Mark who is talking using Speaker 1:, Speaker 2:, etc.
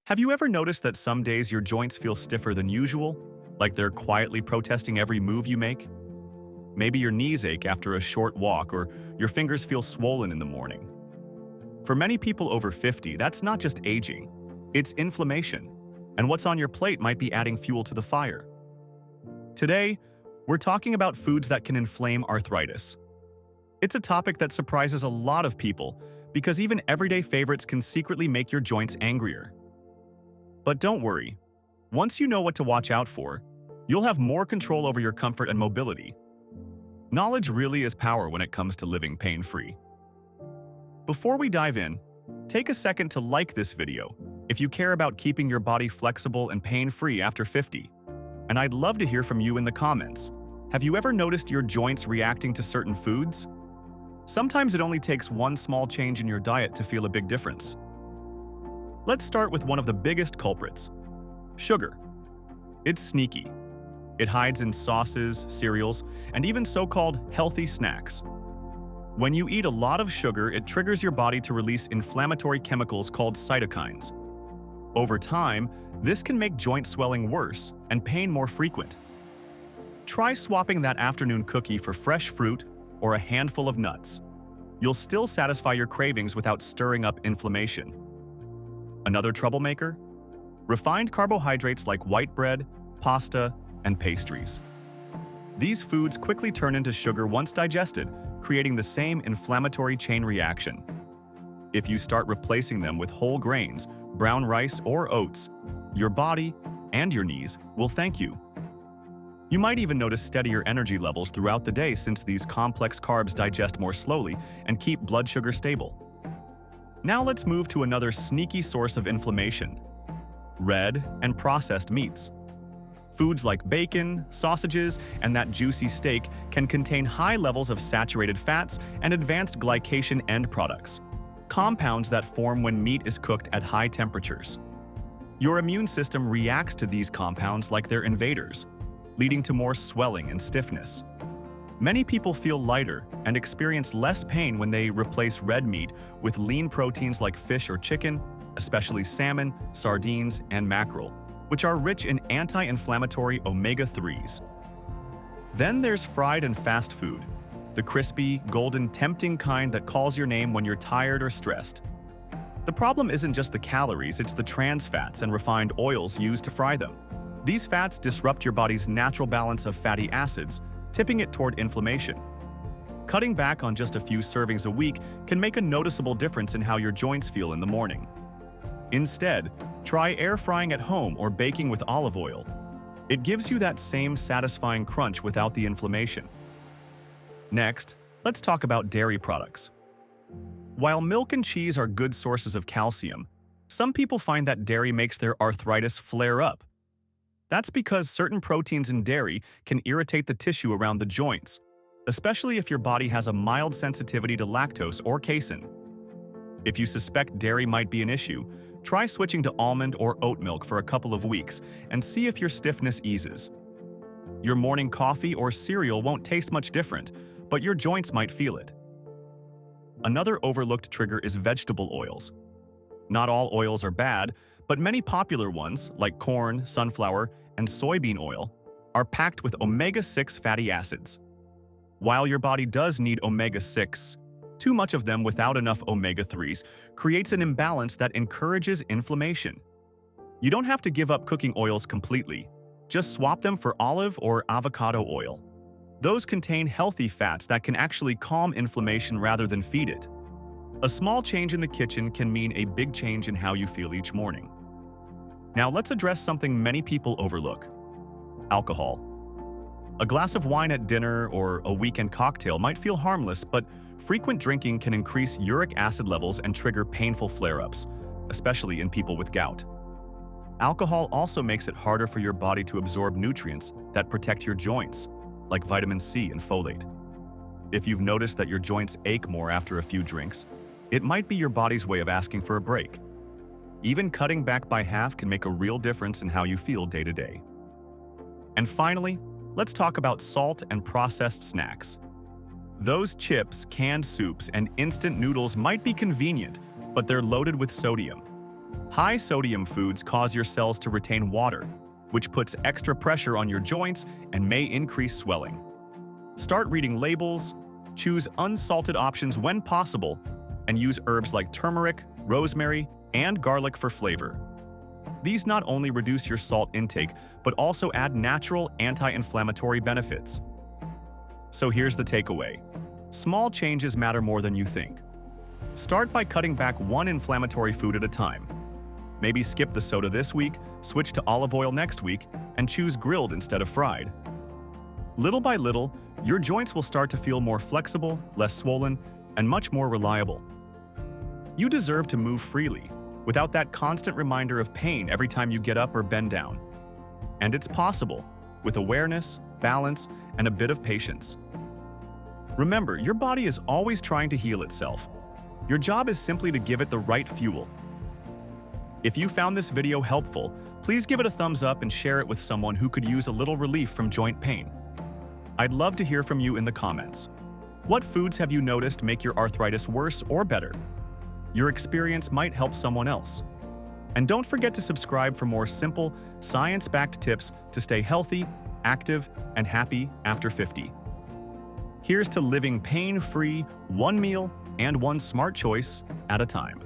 Speaker 1: Have you ever noticed that some days your joints feel stiffer than usual, like they're quietly protesting every move you make? Maybe your knees ache after a short walk, or your fingers feel swollen in the morning. For many people over 50, that's not just aging, it's inflammation, and what's on your plate might be adding fuel to the fire. Today, we're talking about foods that can inflame arthritis. It's a topic that surprises a lot of people because even everyday favorites can secretly make your joints angrier. But don't worry, once you know what to watch out for, you'll have more control over your comfort and mobility. Knowledge really is power when it comes to living pain-free. Before we dive in, take a second to like this video if you care about keeping your body flexible and pain-free after 50. And I'd love to hear from you in the comments. Have you ever noticed your joints reacting to certain foods? Sometimes it only takes one small change in your diet to feel a big difference. Let's start with one of the biggest culprits: sugar. It's sneaky. It hides in sauces, cereals, and even so-called healthy snacks. When you eat a lot of sugar, it triggers your body to release inflammatory chemicals called cytokines. Over time, this can make joint swelling worse and pain more frequent. Try swapping that afternoon cookie for fresh fruit or a handful of nuts. You'll still satisfy your cravings without stirring up inflammation. Another troublemaker? Refined carbohydrates like white bread, pasta, and pastries. These foods quickly turn into sugar once digested, creating the same inflammatory chain reaction. If you start replacing them with whole grains, brown rice, or oats, your body and your knees will thank you. You might even notice steadier energy levels throughout the day since these complex carbs digest more slowly and keep blood sugar stable. Now let's move to another sneaky source of inflammation: red and processed meats. Foods like bacon, sausages, and that juicy steak can contain high levels of saturated fats and advanced glycation end products, compounds that form when meat is cooked at high temperatures. Your immune system reacts to these compounds like they're invaders, leading to more swelling and stiffness. Many people feel lighter and experience less pain when they replace red meat with lean proteins like fish or chicken, especially salmon, sardines, and mackerel, which are rich in anti-inflammatory omega-3s. Then there's fried and fast food, the crispy, golden, tempting kind that calls your name when you're tired or stressed. The problem isn't just the calories, it's the trans fats and refined oils used to fry them. These fats disrupt your body's natural balance of fatty acids, tipping it toward inflammation. Cutting back on just a few servings a week can make a noticeable difference in how your joints feel in the morning. Instead, try air frying at home or baking with olive oil. It gives you that same satisfying crunch without the inflammation. Next, let's talk about dairy products. While milk and cheese are good sources of calcium, some people find that dairy makes their arthritis flare up. That's because certain proteins in dairy can irritate the tissue around the joints, especially if your body has a mild sensitivity to lactose or casein. If you suspect dairy might be an issue, try switching to almond or oat milk for a couple of weeks and see if your stiffness eases. Your morning coffee or cereal won't taste much different, but your joints might feel it. Another overlooked trigger is vegetable oils. Not all oils are bad, but many popular ones, like corn, sunflower, and soybean oil, are packed with omega-6 fatty acids. While your body does need omega-6, too much of them without enough omega-3s creates an imbalance that encourages inflammation. You don't have to give up cooking oils completely. Just swap them for olive or avocado oil. Those contain healthy fats that can actually calm inflammation rather than feed it. A small change in the kitchen can mean a big change in how you feel each morning. Now let's address something many people overlook: alcohol. A glass of wine at dinner or a weekend cocktail might feel harmless, but frequent drinking can increase uric acid levels and trigger painful flare-ups, especially in people with gout. Alcohol also makes it harder for your body to absorb nutrients that protect your joints, like vitamin C and folate. If you've noticed that your joints ache more after a few drinks, it might be your body's way of asking for a break. Even cutting back by half can make a real difference in how you feel day to day. And finally, let's talk about salt and processed snacks. Those chips, canned soups, and instant noodles might be convenient, but they're loaded with sodium. High sodium foods cause your cells to retain water, which puts extra pressure on your joints and may increase swelling. Start reading labels, choose unsalted options when possible, and use herbs like turmeric, rosemary, and garlic for flavor. These not only reduce your salt intake, but also add natural anti-inflammatory benefits. So here's the takeaway. Small changes matter more than you think. Start by cutting back one inflammatory food at a time. Maybe skip the soda this week, switch to olive oil next week, and choose grilled instead of fried. Little by little, your joints will start to feel more flexible, less swollen, and much more reliable. You deserve to move freely, without that constant reminder of pain every time you get up or bend down. And it's possible, with awareness, balance, and a bit of patience. Remember, your body is always trying to heal itself. Your job is simply to give it the right fuel. If you found this video helpful, please give it a thumbs up and share it with someone who could use a little relief from joint pain. I'd love to hear from you in the comments. What foods have you noticed make your arthritis worse or better? Your experience might help someone else. And don't forget to subscribe for more simple, science-backed tips to stay healthy, active, and happy after 50. Here's to living pain-free, one meal and one smart choice at a time.